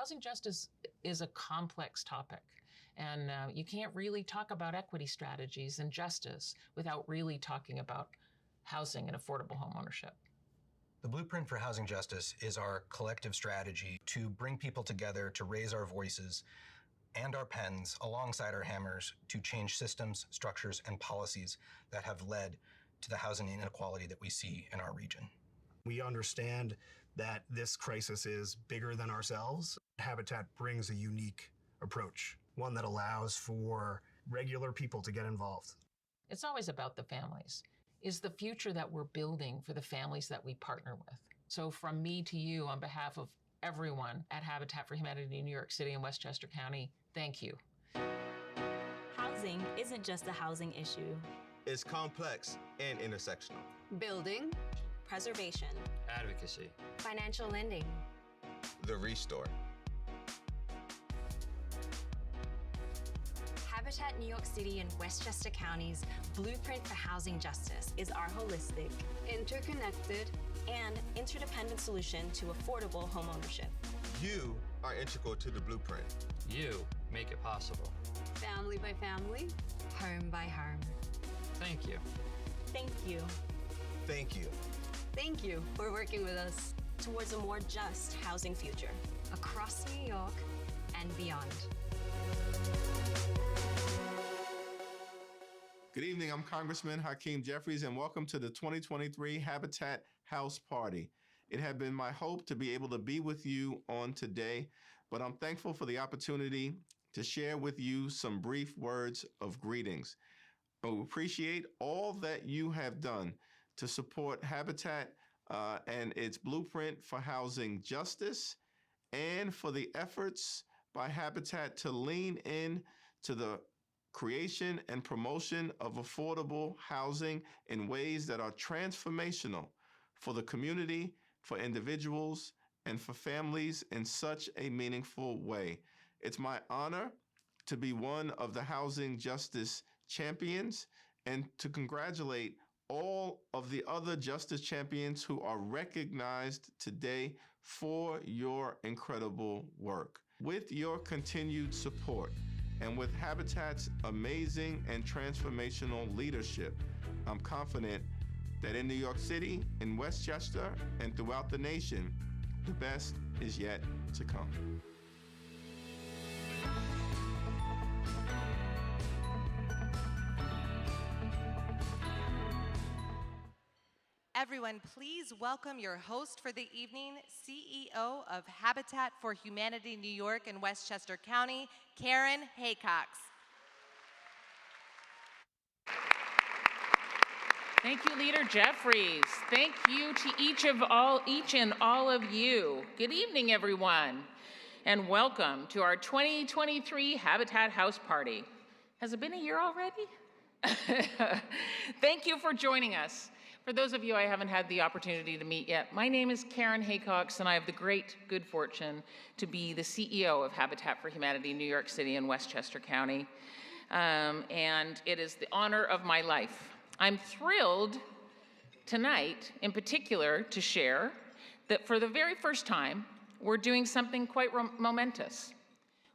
housing justice is a complex topic. And you can't really talk about equity strategies and justice without really talking about housing and affordable homeownership. The Blueprint for Housing Justice is our collective strategy to bring people together to raise our voices and our pens alongside our hammers to change systems, structures, and policies that have led to the housing inequality that we see in our region. We understand that this crisis is bigger than ourselves. Habitat brings a unique approach, one that allows for regular people to get involved. It's always about the families. Is the future that we're building for the families that we partner with. So from me to you, on behalf of everyone at Habitat for Humanity in New York City and Westchester County, thank you. Housing isn't just a housing issue. It's complex and intersectional. Building, Preservation, advocacy, financial lending, The Restore. Habitat New York City and Westchester County's Blueprint for Housing Justice is our holistic, interconnected, and interdependent solution to affordable homeownership. You are integral to the blueprint. You make it possible. family by family, home by home. Thank you. Thank you Thank you. Thank you for working with us towards a more just housing future. across New York and beyond. Good evening, I'm Congressman Hakeem Jeffries, and welcome to the 2023 Habitat House Party. It had been my hope to be able to be with you on today, but I'm thankful for the opportunity to share with you some brief words of greetings. I appreciate all that you have done to support Habitat and its Blueprint for Housing Justice, and for the efforts by Habitat to lean in to the creation and promotion of affordable housing in ways that are transformational for the community, for individuals, and for families in such a meaningful way. It's my honor to be one of the housing justice champions and to congratulate all of the other justice champions who are recognized today for your incredible work. With your continued support, and with Habitat's amazing and transformational leadership, I'm confident that in New York City, in Westchester, and throughout the nation, the best is yet to come. Everyone, please welcome your host for the evening, CEO of Habitat for Humanity New York and Westchester County, Karen Haycox. Thank you, Leader Jeffries. Thank you to each and all of you. Good evening, everyone, and welcome to our 2023 Habitat House Party. Has it been a year already? Thank you for joining us. For those of you I haven't had the opportunity to meet yet, my name is Karen Haycox, and I have the great good fortune to be the CEO of Habitat for Humanity New York City and Westchester County, and it is the honor of my life. I'm thrilled tonight, in particular, to share that for the very first time, we're doing something quite momentous.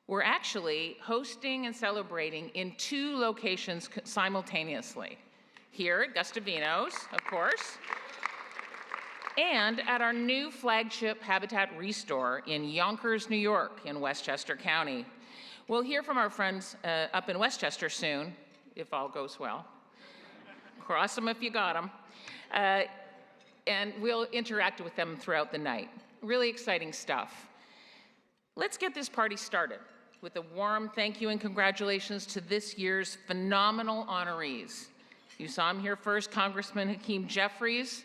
We're actually hosting and celebrating in 2 locations simultaneously. Here at Gustavinos, of course, and at our new flagship Habitat Restore in Yonkers, New York, in Westchester County. We'll hear from our friends up in Westchester soon, if all goes well. Cross them if you got them. And we'll interact with them throughout the night. Really exciting stuff. Let's get this party started with a warm thank you and congratulations to this year's phenomenal honorees. You saw him here first, Congressman Hakeem Jeffries,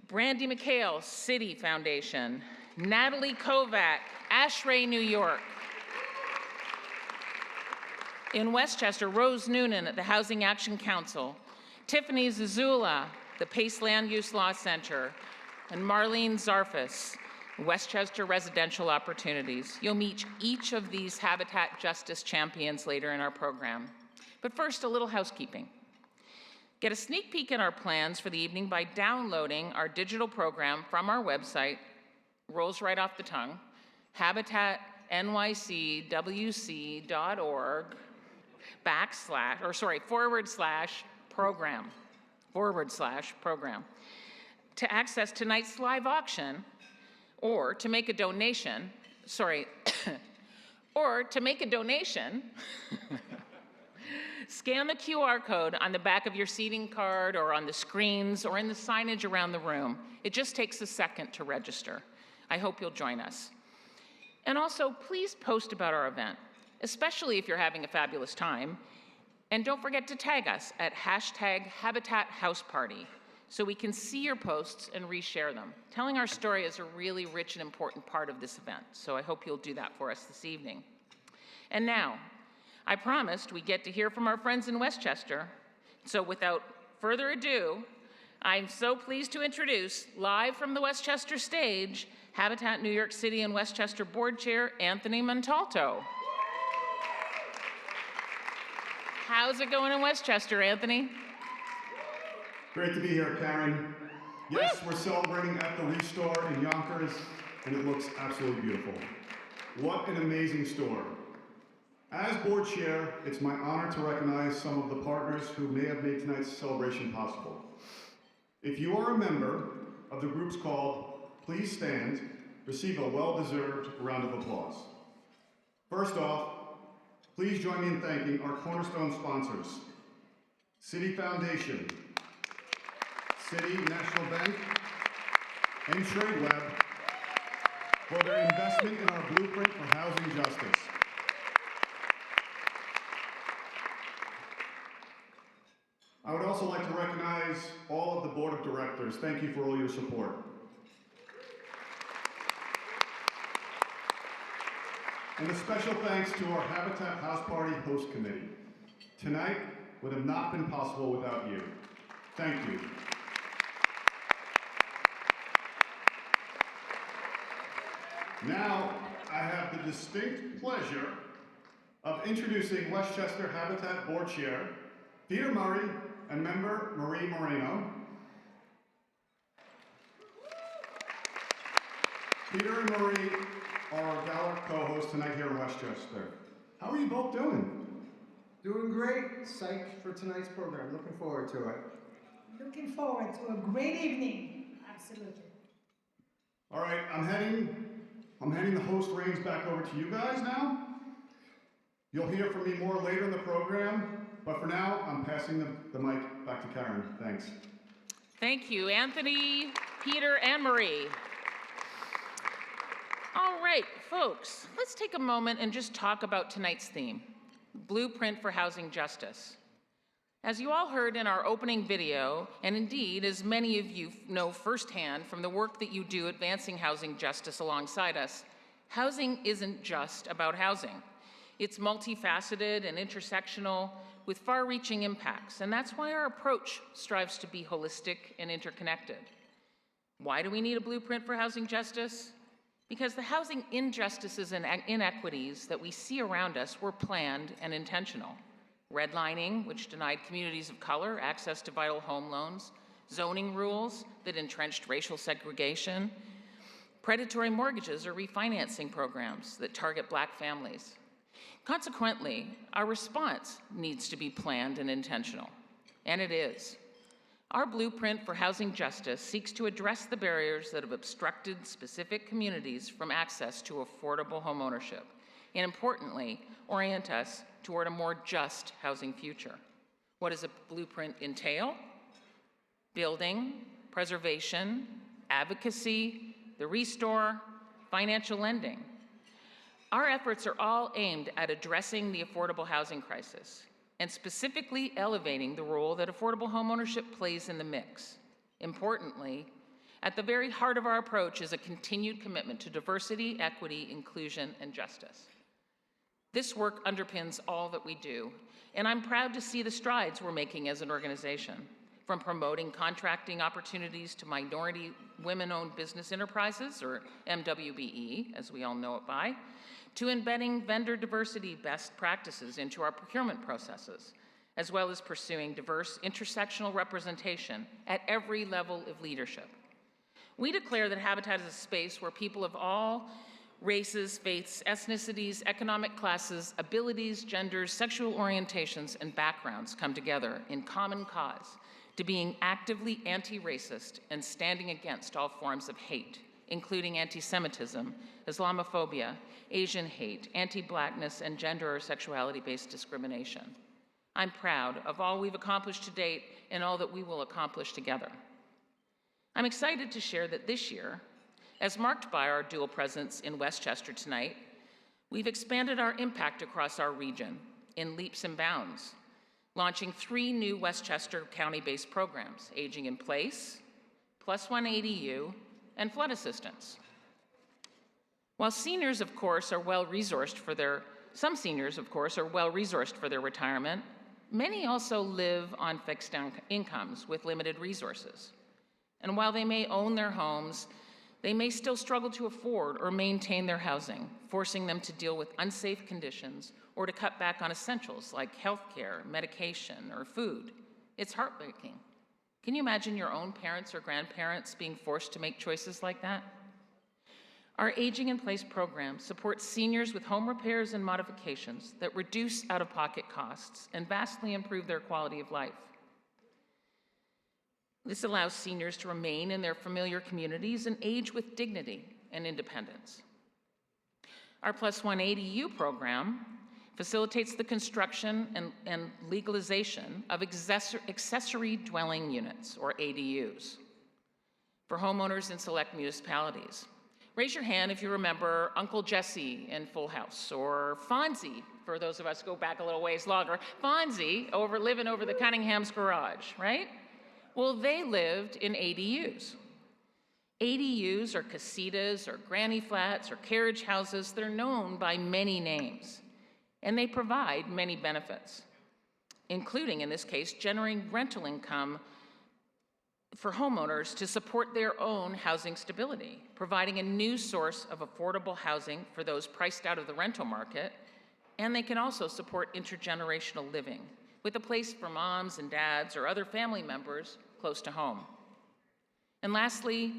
Brandy McHale, City Foundation, Natalie Kovac, Ashray, New York. In Westchester, Rose Noonan at the Housing Action Council, Tiffany Zazula, the Pace Land Use Law Center, and Marlene Zarfus, Westchester Residential Opportunities. You'll meet each of these Habitat Justice champions later in our program. But first, a little housekeeping. Get a sneak peek at our plans for the evening by downloading our digital program from our website, rolls right off the tongue, habitatnycwc.org /program to access tonight's live auction or to make a donation, scan the QR code on the back of your seating card or on the screens or in the signage around the room. It just takes a second to register. I hope you'll join us. And also, please post about our event, especially if you're having a fabulous time. And don't forget to tag us at #HabitatHouseParty so we can see your posts and reshare them. Telling our story is a really rich and important part of this event, so I hope you'll do that for us this evening. And now, I promised we'd get to hear from our friends in Westchester, so without further ado, I'm so pleased to introduce, live from the Westchester stage, Habitat New York City and Westchester Board Chair, Anthony Montalto. How's it going in Westchester, Anthony? Great to be here, Karen. Yes, we're celebrating at the Restore in Yonkers, and it looks absolutely beautiful. What an amazing store. As board chair, it's my honor to recognize some of the partners who may have made tonight's celebration possible. If you are a member of the groups called Please Stand, receive a well-deserved round of applause. First off, please join me in thanking our cornerstone sponsors, City Foundation, City National Bank, and TradeWeb for their investment in our blueprint for housing justice. I would also like to recognize all of the board of directors. Thank you for all your support. And a special thanks to our Habitat House Party host committee. Tonight would have not been possible without you. Thank you. Now, I have the distinct pleasure of introducing Westchester Habitat Board Chair, Peter Murray, and member Marie Moreno. Peter and Marie are our gallant co-hosts tonight here in Westchester. How are you both doing? Doing great. Psyched for tonight's program. Looking forward to it. Looking forward to a great evening. Absolutely. All right, I'm heading the host reins back over to you guys now. You'll hear from me more later in the program, but for now, I'm passing the mic back to Karen. Thanks. Thank you, Anthony, Peter, and Marie. All right, folks, let's take a moment and just talk about tonight's theme, Blueprint for Housing Justice. As you all heard in our opening video, and indeed, as many of you know firsthand from the work that you do advancing housing justice alongside us, housing isn't just about housing. It's multifaceted and intersectional with far-reaching impacts, and that's why our approach strives to be holistic and interconnected. Why do we need a blueprint for housing justice? Because the housing injustices and inequities that we see around us were planned and intentional. Redlining, which denied communities of color access to vital home loans, zoning rules that entrenched racial segregation, predatory mortgages or refinancing programs that target Black families. Consequently, our response needs to be planned and intentional, and it is. Our blueprint for housing justice seeks to address the barriers that have obstructed specific communities from access to affordable homeownership, and importantly, orient us toward a more just housing future. What does a blueprint entail? Building, preservation, advocacy, the restore, financial lending. Our efforts are all aimed at addressing the affordable housing crisis and specifically elevating the role that affordable homeownership plays in the mix. Importantly, at the very heart of our approach is a continued commitment to diversity, equity, inclusion, and justice. This work underpins all that we do, and I'm proud to see the strides we're making as an organization, from promoting contracting opportunities to minority women-owned business enterprises, or MWBE, as we all know it by, to embedding vendor diversity best practices into our procurement processes, as well as pursuing diverse intersectional representation at every level of leadership. We declare that Habitat is a space where people of all races, faiths, ethnicities, economic classes, abilities, genders, sexual orientations, and backgrounds come together in common cause to being actively anti-racist and standing against all forms of hate, including anti-Semitism, Islamophobia, Asian hate, anti-Blackness, and gender or sexuality-based discrimination. I'm proud of all we've accomplished to date and all that we will accomplish together. I'm excited to share that this year, as marked by our dual presence in Westchester tonight, we've expanded our impact across our region in leaps and bounds, launching 3 new Westchester County-based programs, Aging in Place, +1 ADU, and flood assistance. While seniors, of course, are well-resourced for their, some seniors, of course, are well-resourced for their retirement, many also live on fixed incomes with limited resources. And while they may own their homes, they may still struggle to afford or maintain their housing, forcing them to deal with unsafe conditions or to cut back on essentials like healthcare, medication, or food. It's heartbreaking. Can you imagine your own parents or grandparents being forced to make choices like that? Our Aging in Place program supports seniors with home repairs and modifications that reduce out-of-pocket costs and vastly improve their quality of life. This allows seniors to remain in their familiar communities and age with dignity and independence. Our +1 ADU program facilitates the construction and legalization of accessory dwelling units, or ADUs, for homeowners in select municipalities. Raise your hand if you remember Uncle Jesse in Full House, or Fonzie, for those of us who go back a little ways longer. Fonzie, living over the Cunningham's garage, right? Well, they lived in ADUs. ADUs are casitas or granny flats or carriage houses. They're known by many names, and they provide many benefits, including, in this case, generating rental income for homeowners to support their own housing stability, providing a new source of affordable housing for those priced out of the rental market, and they can also support intergenerational living with a place for moms and dads or other family members close to home. And lastly,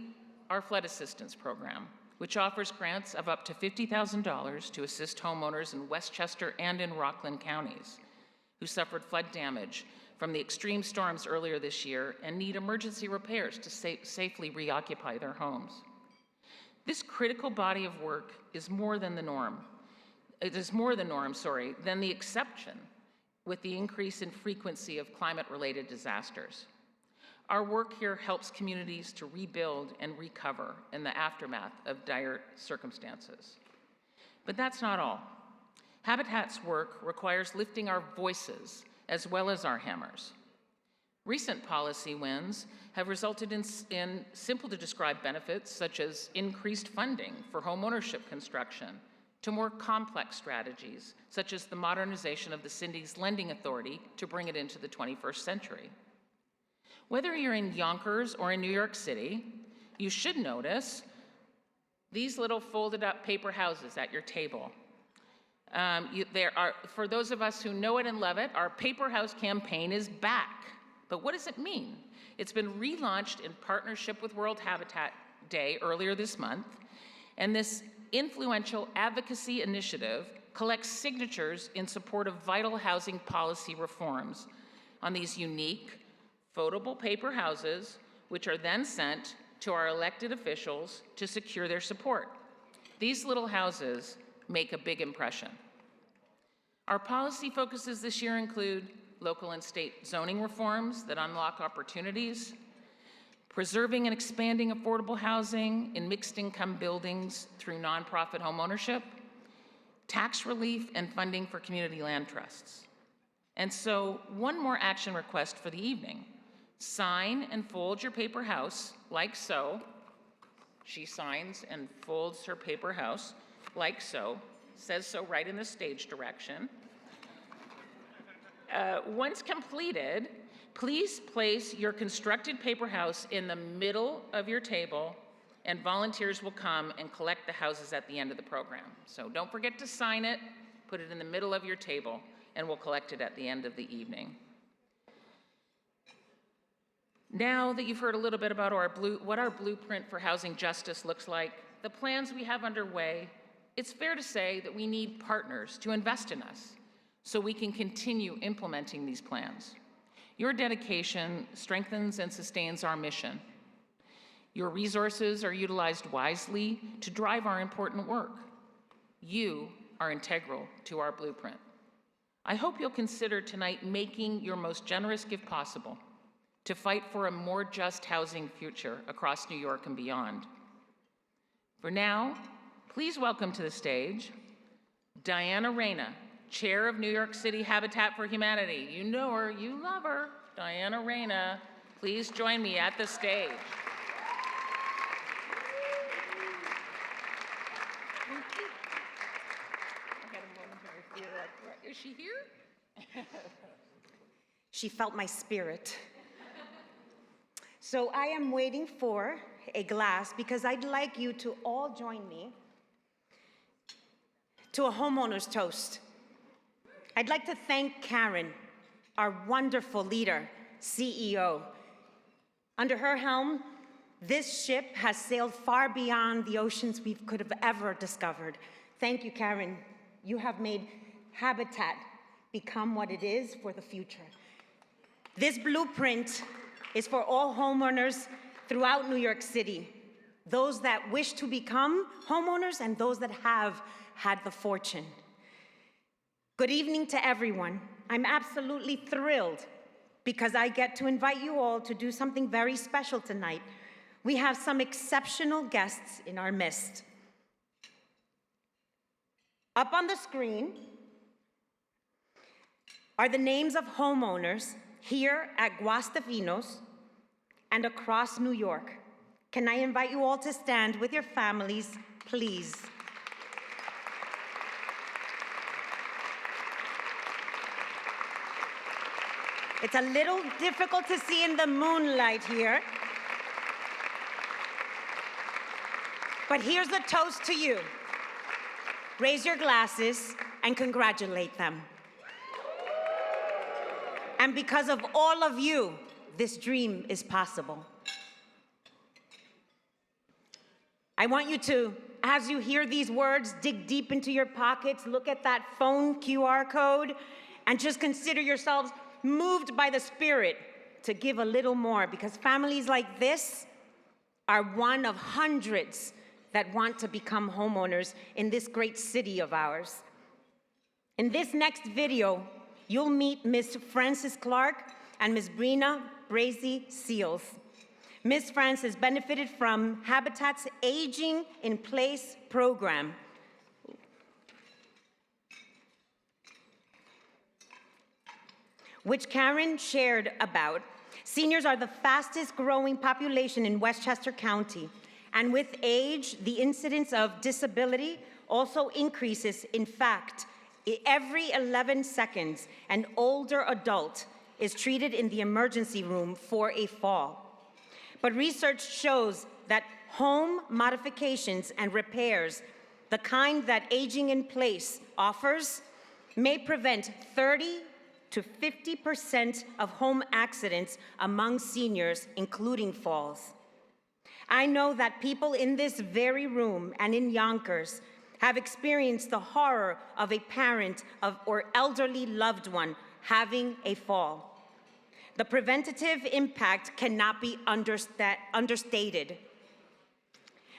our flood assistance program, which offers grants of up to $50,000 to assist homeowners in Westchester and in Rockland counties who suffered flood damage from the extreme storms earlier this year and need emergency repairs to safely reoccupy their homes. This critical body of work is more than the norm. It is more the norm, than the exception with the increase in frequency of climate-related disasters. Our work here helps communities to rebuild and recover in the aftermath of dire circumstances. But that's not all. Habitat's work requires lifting our voices as well as our hammers. Recent policy wins have resulted in simple to describe benefits such as increased funding for homeownership construction, to more complex strategies such as the modernization of the Cindy's lending authority to bring it into the 21st century. Whether you're in Yonkers or in New York City, you should notice these little folded up paper houses at your table. For those of us who know it and love it, our Paper House campaign is back. But what does it mean? It's been relaunched in partnership with World Habitat Day earlier this month, and this influential advocacy initiative collects signatures in support of vital housing policy reforms on these unique, foldable paper houses, which are then sent to our elected officials to secure their support. These little houses make a big impression. Our policy focuses this year include local and state zoning reforms that unlock opportunities, preserving and expanding affordable housing in mixed income buildings through nonprofit homeownership, tax relief and funding for community land trusts. And so, one more action request for the evening. Sign and fold your paper house like so. She signs and folds her paper house like so, says so right in the stage direction. Once completed, please place your constructed paper house in the middle of your table, and volunteers will come and collect the houses at the end of the program. So don't forget to sign it, put it in the middle of your table, and we'll collect it at the end of the evening. Now that you've heard a little bit about what our blueprint for housing justice looks like, the plans we have underway it's fair to say that we need partners to invest in us so we can continue implementing these plans. Your dedication strengthens and sustains our mission. Your resources are utilized wisely to drive our important work. You are integral to our blueprint. I hope you'll consider tonight making your most generous gift possible to fight for a more just housing future across New York and beyond. For now, please welcome to the stage Diana Reyna, Chair of New York City Habitat for Humanity. You know her, you love her. Diana Reyna, please join me at the stage. I had a momentary fear, like, is she here? She felt my spirit. So I am waiting for a glass because I'd like you to all join me to a homeowner's toast. I'd like to thank Karen, our wonderful leader, CEO. Under her helm, this ship has sailed far beyond the oceans we could have ever discovered. Thank you, Karen. You have made Habitat become what it is for the future. This blueprint is for all homeowners throughout New York City, those that wish to become homeowners and those that have had the fortune. Good evening to everyone. I'm absolutely thrilled because I get to invite you all to do something very special tonight. We have some exceptional guests in our midst. Up on the screen are the names of homeowners here at Guastavinos and across New York. Can I invite you all to stand with your families, please? It's a little difficult to see in the moonlight here. But here's a toast to you. Raise your glasses and congratulate them. And because of all of you, this dream is possible. I want you to, as you hear these words, dig deep into your pockets, look at that phone QR code, and just consider yourselves moved by the Spirit to give a little more, because families like this are one of hundreds that want to become homeowners in this great city of ours. In this next video, you'll meet Ms. Frances Clarke and Ms. Brena Bracy-Seals. Ms. Frances benefited from Habitat's Aging in Place program. Which Karen shared about. Seniors are the fastest growing population in Westchester County. And with age, the incidence of disability also increases. In fact, every 11 seconds, an older adult is treated in the emergency room for a fall. But research shows that home modifications and repairs, the kind that Aging in Place offers, may prevent 30 to 50% of home accidents among seniors, including falls. I know that people in this very room and in Yonkers have experienced the horror of a parent or elderly loved one having a fall. The preventative impact cannot be understated.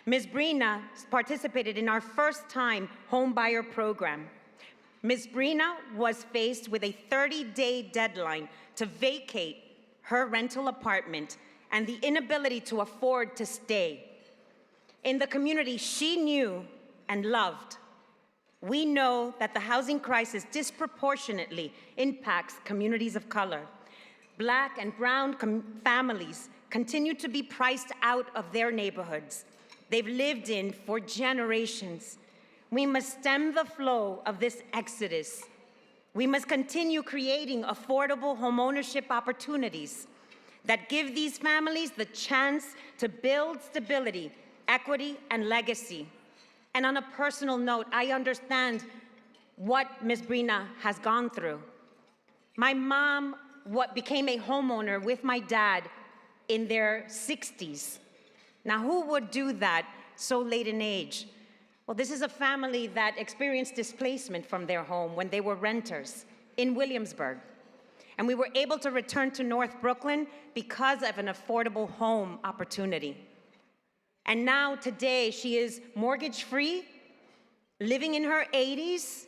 Ms. Brena participated in our first-time homebuyer program. Ms. Brena was faced with a 30-day deadline to vacate her rental apartment and the inability to afford to stay. In the community she knew and loved, we know that the housing crisis disproportionately impacts communities of color. Black and brown families continue to be priced out of their neighborhoods they've lived in for generations. We must stem the flow of this exodus. We must continue creating affordable homeownership opportunities that give these families the chance to build stability, equity, and legacy. And on a personal note, I understand what Ms. Brena has gone through. My mom became a homeowner with my dad in their 60s. Now, who would do that so late in age? Well, this is a family that experienced displacement from their home when they were renters in Williamsburg. And we were able to return to North Brooklyn because of an affordable home opportunity. And now, today, she is mortgage-free, living in her 80s,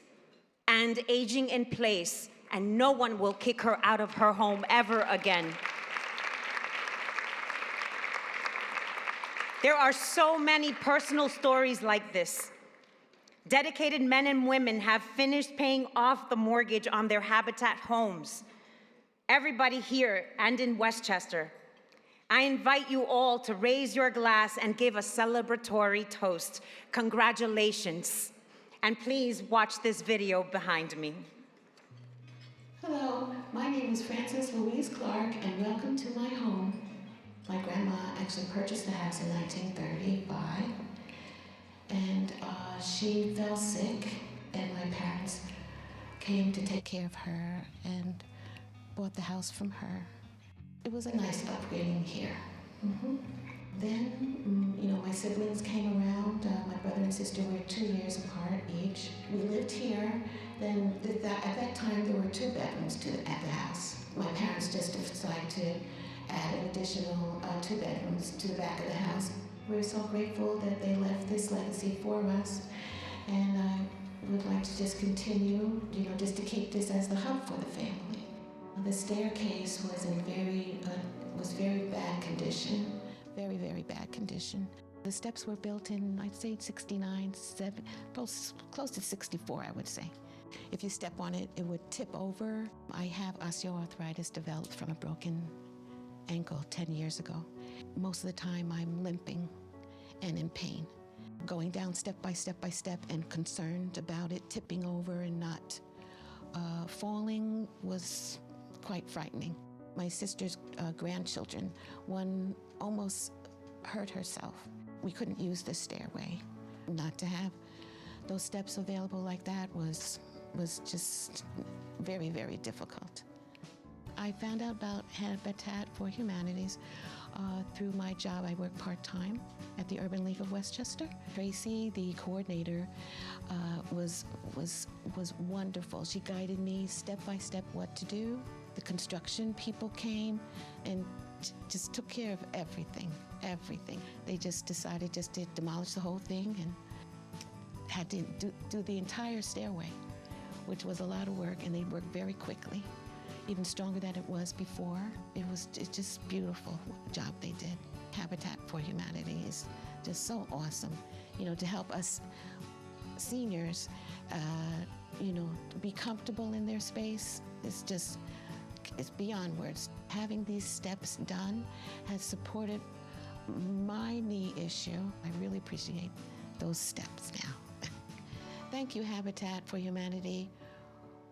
and aging in place, and no one will kick her out of her home ever again. There are so many personal stories like this. Dedicated men and women have finished paying off the mortgage on their Habitat homes. Everybody here and in Westchester, I invite you all to raise your glass and give a celebratory toast. Congratulations. And please watch this video behind me. Hello, my name is Frances Louise Clarke, and welcome to my home. My grandma actually purchased the house in 1935, and she fell sick, and my parents came to take care of her and bought the house from her. It was a nice upgrading here. Then, my siblings came around. My brother and sister were 2 years apart each. We lived here. Then at that time, there were 2 bedrooms at the house. My parents just decided to add an additional 2 bedrooms to the back of the house. We're so grateful that they left this legacy for us. And I would like to just continue, just to keep this as the hub for the family. The staircase was in very bad condition. Very, very bad condition. The steps were built in, I'd say, 69, close to 64, I would say. If you step on it, it would tip over. I have osteoarthritis developed from a broken ankle 10 years ago. Most of the time, I'm limping and in pain. Going down step by step by step and concerned about it tipping over and not falling was quite frightening. My sister's grandchildren, one almost hurt herself. We couldn't use the stairway. Not to have those steps available like that was just very, very difficult. I found out about Habitat for Humanities through my job. I work part-time at the Urban League of Westchester. Tracy, the coordinator, was wonderful. She guided me step by step what to do. The construction people came and just took care of everything. They just decided just to demolish the whole thing and had to do the entire stairway, which was a lot of work, and they worked very quickly, even stronger than it was before. It's just beautiful job they did. Habitat for Humanity is just so awesome, to help us seniors, be comfortable in their space. It's beyond words. Having these steps done has supported my knee issue. I really appreciate those steps now. Thank you, Habitat for Humanity,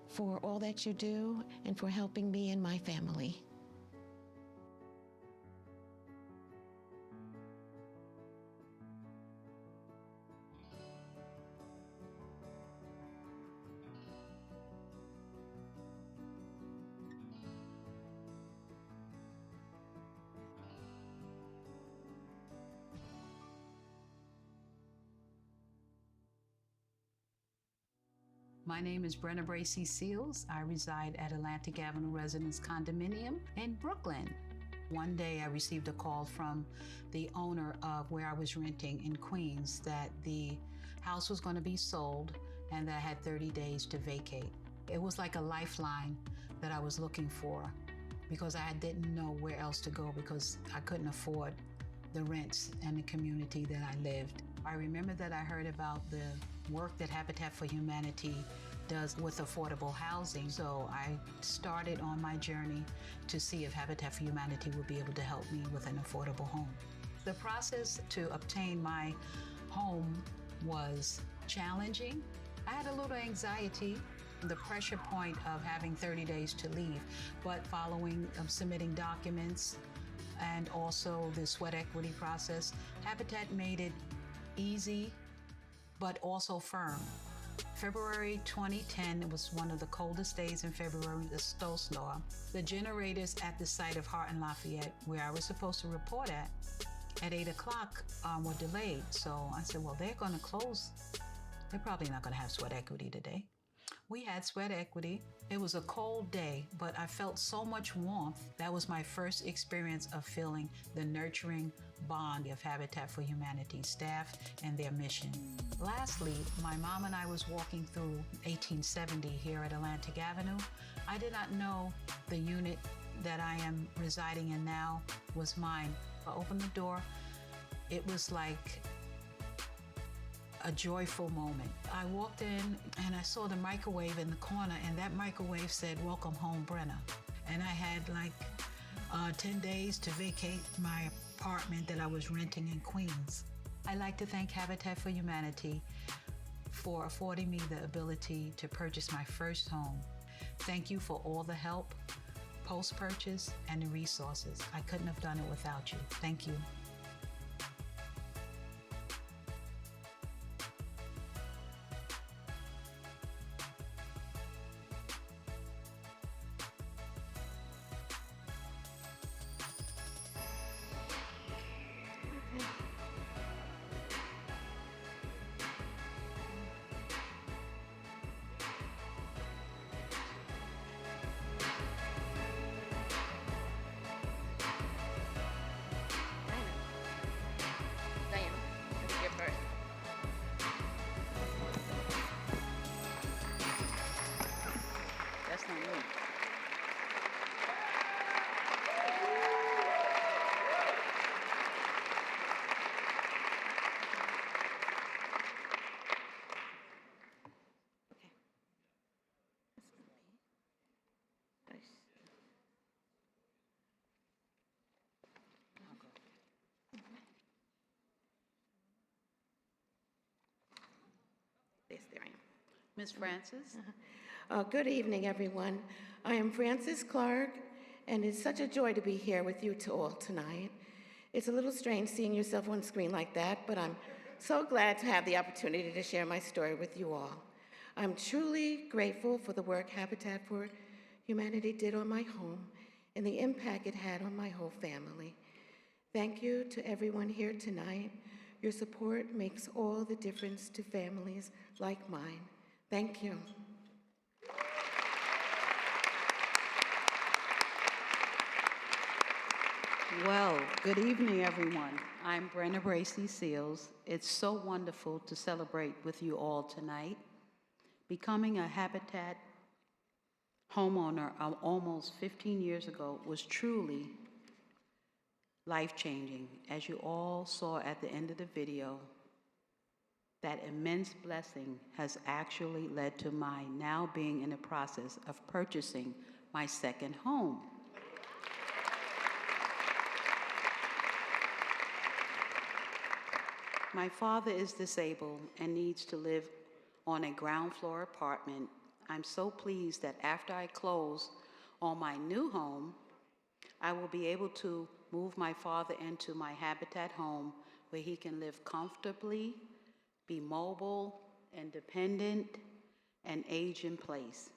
for all that you do and for helping me and my family. My name is Brena Bracy-Seals. I reside at Atlantic Avenue Residence Condominium in Brooklyn. One day I received a call from the owner of where I was renting in Queens that the house was going to be sold and that I had 30 days to vacate. It was like a lifeline that I was looking for because I didn't know where else to go because I couldn't afford the rents and the community that I lived. I remember that I heard about the work that Habitat for Humanity does with affordable housing. So I started on my journey to see if Habitat for Humanity would be able to help me with an affordable home. The process to obtain my home was challenging. I had a little anxiety, the pressure point of having 30 days to leave, but following submitting documents and also the sweat equity process, Habitat made it easy, but also firm. February 2010, it was one of the coldest days in February, the snowstorm. The generators at the site of Hart and Lafayette, where I was supposed to report at, at 8 o'clock were delayed. So I said, well, they're going to close. They're probably not going to have sweat equity today. We had sweat equity. It was a cold day, but I felt so much warmth. That was my first experience of feeling the nurturing bond of Habitat for Humanity staff and their mission. Lastly, my mom and I was walking through 1870 here at Atlantic Avenue. I did not know the unit that I am residing in now was mine. I opened the door. It was like a joyful moment. I walked in and I saw the microwave in the corner, and that microwave said, "Welcome home, Brena." And I had like 10 days to vacate my apartment that I was renting in Queens. I'd like to thank Habitat for Humanity for affording me the ability to purchase my first home. Thank you for all the help, post-purchase, and the resources. I couldn't have done it without you. Thank you. That's not me. Yes, there I am. Miss Francis? Good evening, everyone. I am Frances Clarke, and it's such a joy to be here with you all tonight. It's a little strange seeing yourself on screen like that, but I'm so glad to have the opportunity to share my story with you all. I'm truly grateful for the work Habitat for Humanity did on my home and the impact it had on my whole family. Thank you to everyone here tonight. Your support makes all the difference to families like mine. Thank you. Well, good evening, everyone. I'm Brena Bracy-Seals. It's so wonderful to celebrate with you all tonight. Becoming a Habitat homeowner almost 15 years ago was truly life-changing. As you all saw at the end of the video, that immense blessing has actually led to my now being in the process of purchasing my second home. My father is disabled and needs to live on a ground floor apartment. I'm so pleased that after I close on my new home, I will be able to move my father into my Habitat home where he can live comfortably, be mobile, independent, and age in place.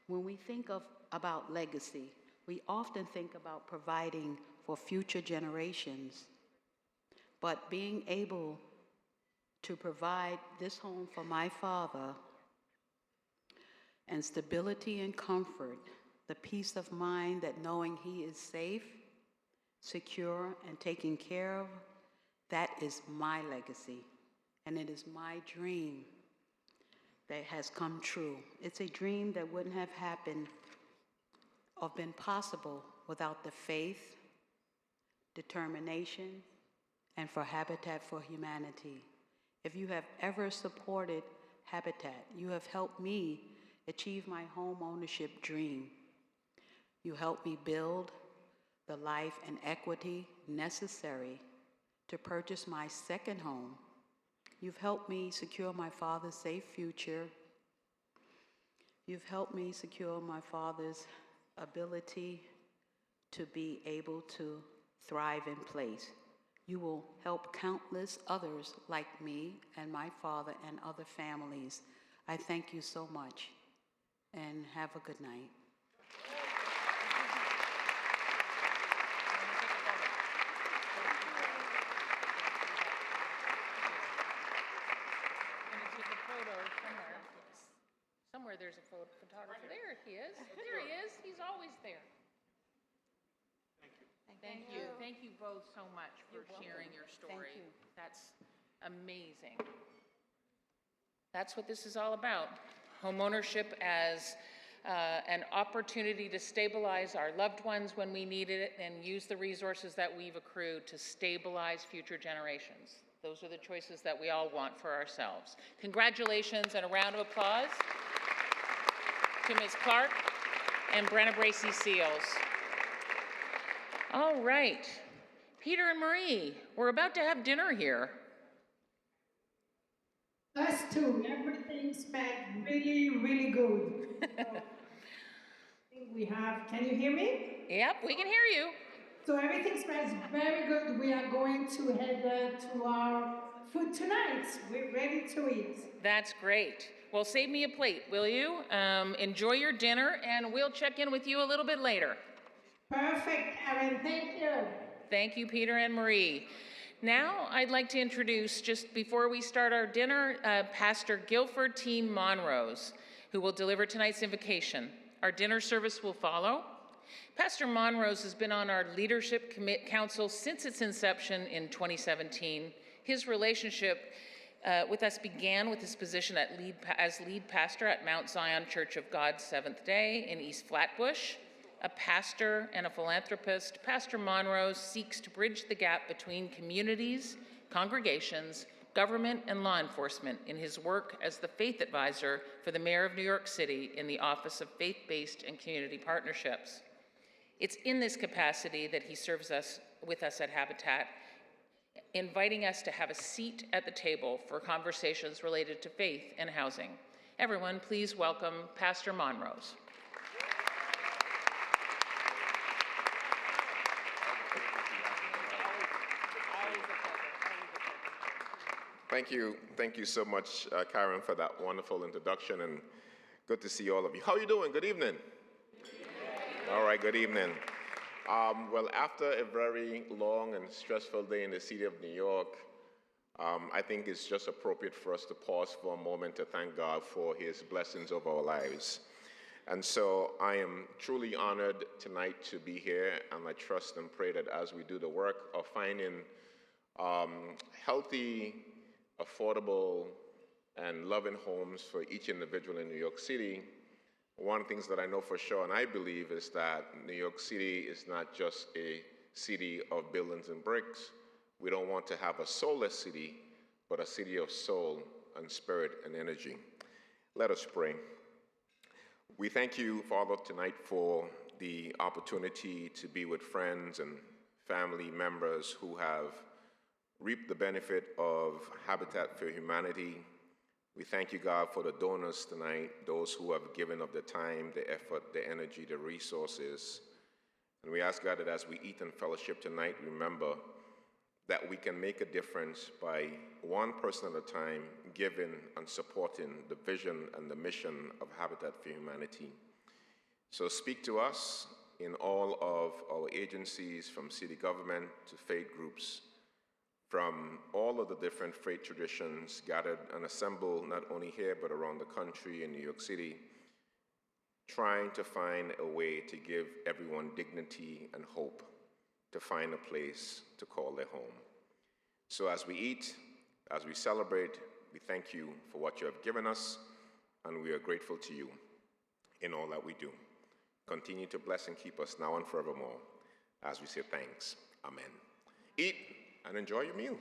When we think about legacy, we often think about providing for future generations. But being able to provide this home for my father and stability and comfort, the peace of mind that knowing he is safe, secure, and taken care of, that is my legacy. And it is my dream that has come true. It's a dream that wouldn't have happened or been possible without the faith, determination, and for Habitat for Humanity. If you have ever supported Habitat, you have helped me achieve my home ownership dream. You helped me build the life and equity necessary to purchase my second home. You've helped me secure my father's safe future. You've helped me secure my father's ability to be able to thrive in place. You will help countless others like me and my father and other families. I thank you so much, and have a good night. Thank you. Thank you both so much for sharing your story. you. That's amazing. That's what this is all about. Homeownership as an opportunity to stabilize our loved ones when we need it and use the resources that we've accrued to stabilize future generations. Those are the choices that we all want for ourselves. Congratulations and a round of applause to Ms. Clarke and Brena Bracy-Seals. All right, Peter and Marie, we're about to have dinner here. Us too. Everything smelled really, really good. So, I think we have, can you hear me? Yep, we can hear you. So everything smells very good. We are going to head to our food tonight. We're ready to eat. That's great. Well, save me a plate, will you? Enjoy your dinner, and we'll check in with you a little bit later. Perfect, Erin. Thank you. Thank you, Peter and Marie. Now, I'd like to introduce, just before we start our dinner, Pastor Guilford T. Monrose, who will deliver tonight's invocation. Our dinner service will follow. Pastor Monrose has been on our Leadership Council since its inception in 2017. His relationship with us began with his position as lead pastor at Mount Zion Church of God Seventh Day in East Flatbush. A pastor and a philanthropist, Pastor Monrose seeks to bridge the gap between communities, congregations, government, and law enforcement in his work as the faith advisor for the Mayor of New York City in the Office of Faith-Based and Community Partnerships. It's in this capacity that he serves with us at Habitat, inviting us to have a seat at the table for conversations related to faith and housing. Everyone, please welcome Pastor Monrose. Thank you so much, Karen, for that wonderful introduction, and good to see all of you. How are you doing? Good evening. All right, good evening. Well, after a very long and stressful day in the city of New York, I think it's just appropriate for us to pause for a moment to thank God for his blessings over our lives. And so I am truly honored tonight to be here, and I trust and pray that as we do the work of finding healthy, affordable, and loving homes for each individual in New York City, one of the things that I know for sure and I believe is that New York City is not just a city of buildings and bricks. We don't want to have a soulless city, but a city of soul and spirit and energy. Let us pray. We thank you, Father, tonight for the opportunity to be with friends and family members who have reaped the benefit of Habitat for Humanity. We thank you, God, for the donors tonight, those who have given of their time, their effort, their energy, their resources. And we ask, God, that as we eat and fellowship tonight, remember that we can make a difference by one person at a time giving and supporting the vision and the mission of Habitat for Humanity. So speak to us in all of our agencies, from city government to faith groups, from all of the different faith traditions gathered and assembled not only here but around the country in New York City, trying to find a way to give everyone dignity and hope to find a place to call their home. So as we eat, as we celebrate, we thank you for what you have given us, and we are grateful to you in all that we do. Continue to bless and keep us now and forevermore as we say thanks. Amen. Eat and enjoy your meal.